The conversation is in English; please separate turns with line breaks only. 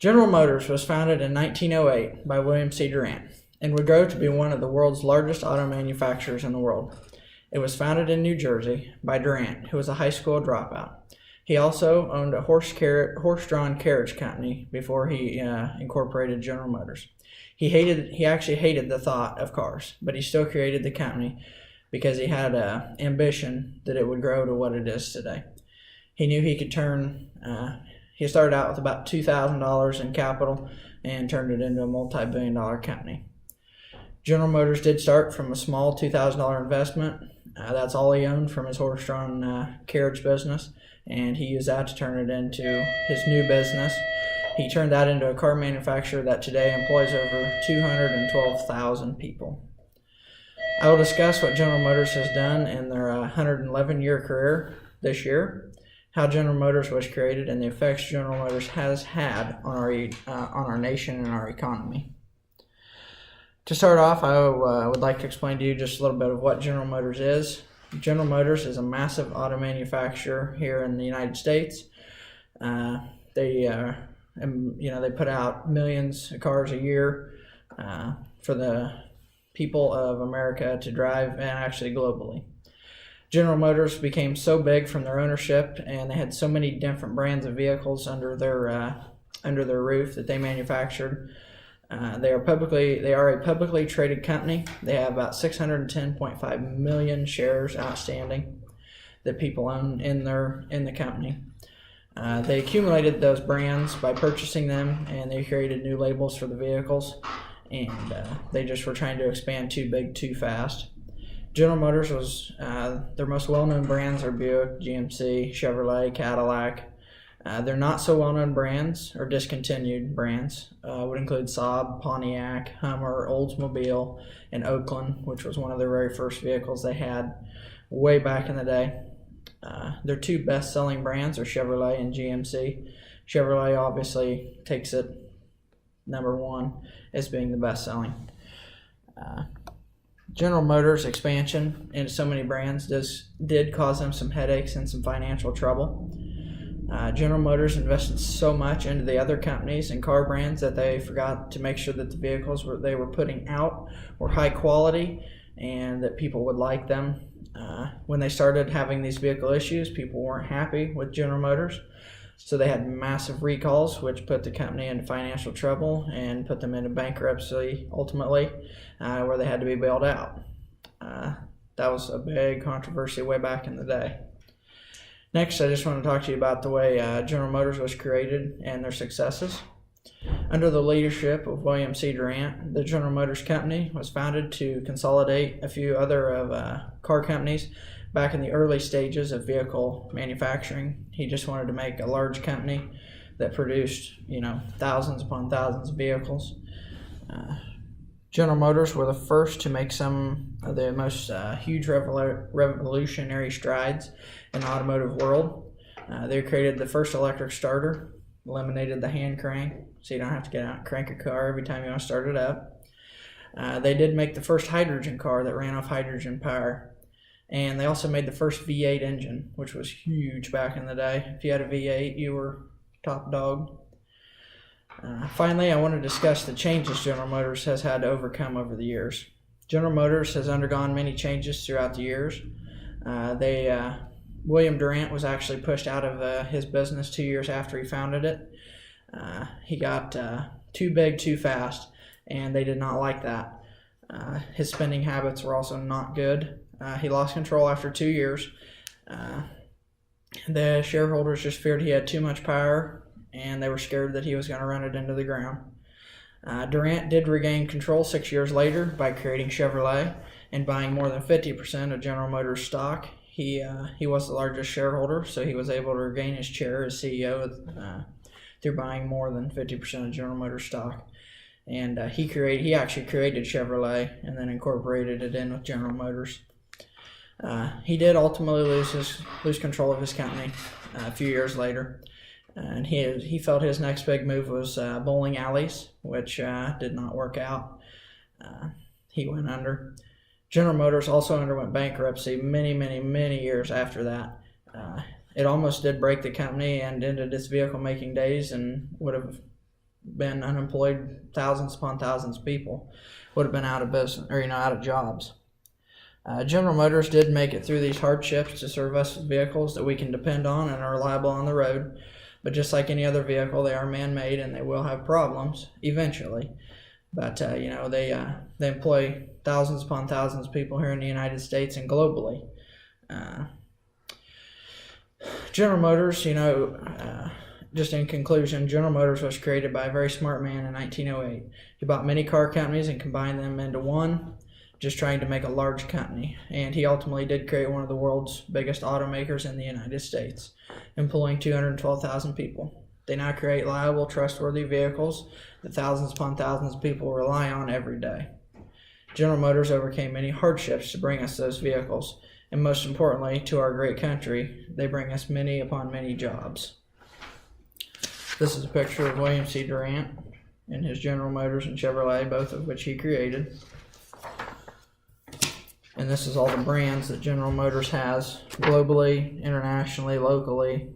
General Motors was founded in 1908 by William C. Durant and would grow to be one of the world's largest auto manufacturers in the world. It was founded in New Jersey by Durant, who was a high school dropout. He also owned a horse-drawn carriage company before he incorporated General Motors. He actually hated the thought of cars, but he still created the company because he had an ambition that it would grow to what it is today. He knew he could he started out with about $2,000 in capital and turned it into a multi-billion-dollar company. General Motors did start from a small $2,000 investment. That's all he owned from his horse-drawn carriage business, and he used that to turn it into his new business. He turned that into a car manufacturer that today employs over 212,000 people. I will discuss what General Motors has done in their 111-year career this year, how General Motors was created, and the effects General Motors has had on our nation and our economy. To start off, I would like to explain to you just a little bit of what General Motors is. General Motors is a massive auto manufacturer here in the United States. They put out millions of cars a year for the people of America to drive, and actually globally. General Motors became so big from their ownership, and they had so many different brands of vehicles under their roof that they manufactured. They are a publicly traded company. They have about 610.5 million shares outstanding that people own in the company. They accumulated those brands by purchasing them, and they created new labels for the vehicles, and they just were trying to expand too big too fast. General Motors was their most well-known brands are Buick, GMC, Chevrolet, Cadillac. They're not so well-known brands or discontinued brands would include Saab, Pontiac, Hummer, Oldsmobile, and Oakland, which was one of the very first vehicles they had way back in the day. Their two best-selling brands are Chevrolet and GMC. Chevrolet obviously takes it number one as being the best-selling. General Motors' expansion into so many brands did cause them some headaches and some financial trouble. General Motors invested so much into the other companies and car brands that they forgot to make sure that the vehicles they were putting out were high quality and that people would like them. When they started having these vehicle issues, people weren't happy with General Motors, so they had massive recalls, which put the company into financial trouble and put them into bankruptcy ultimately, where they had to be bailed out. That was a big controversy way back in the day. Next, I just want to talk to you about the way General Motors was created and their successes. Under the leadership of William C. Durant, the General Motors Company was founded to consolidate a few other car companies back in the early stages of vehicle manufacturing. He just wanted to make a large company that produced, thousands upon thousands of vehicles. General Motors were the first to make some of the most huge revolutionary strides in the automotive world. They created the first electric starter, eliminated the hand crank, so you don't have to get out and crank a car every time you want to start it up. They did make the first hydrogen car that ran off hydrogen power. And they also made the first V8 engine, which was huge back in the day. If you had a V8, you were top dog. Finally, I want to discuss the changes General Motors has had to overcome over the years. General Motors has undergone many changes throughout the years. William Durant was actually pushed out of his business 2 years after he founded it. He got too big too fast, and they did not like that. His spending habits were also not good. He lost control after 2 years. The shareholders just feared he had too much power, and they were scared that he was going to run it into the ground. Durant did regain control 6 years later by creating Chevrolet and buying more than 50% of General Motors stock. He was the largest shareholder, so he was able to regain his chair as CEO through buying more than 50% of General Motors stock. And he actually created Chevrolet and then incorporated it in with General Motors. He did ultimately lose control of his company a few years later, and he felt his next big move was bowling alleys, which did not work out. He went under. General Motors also underwent bankruptcy many years after that. It almost did break the company and ended its vehicle making days, and would have been unemployed. Thousands upon thousands of people would have been out of business, or out of jobs. General Motors did make it through these hardships to serve us with vehicles that we can depend on and are reliable on the road. But just like any other vehicle, they are man-made and they will have problems eventually. But they employ thousands upon thousands of people here in the United States and globally. General Motors, just in conclusion, General Motors was created by a very smart man in 1908. He bought many car companies and combined them into one, just trying to make a large company. And he ultimately did create one of the world's biggest automakers in the United States, employing 212,000 people. They now create reliable, trustworthy vehicles that thousands upon thousands of people rely on every day. General Motors overcame many hardships to bring us those vehicles, and most importantly, to our great country, they bring us many upon many jobs. This is a picture of William C. Durant and his General Motors and Chevrolet, both of which he created. And this is all the brands that General Motors has globally, internationally, locally,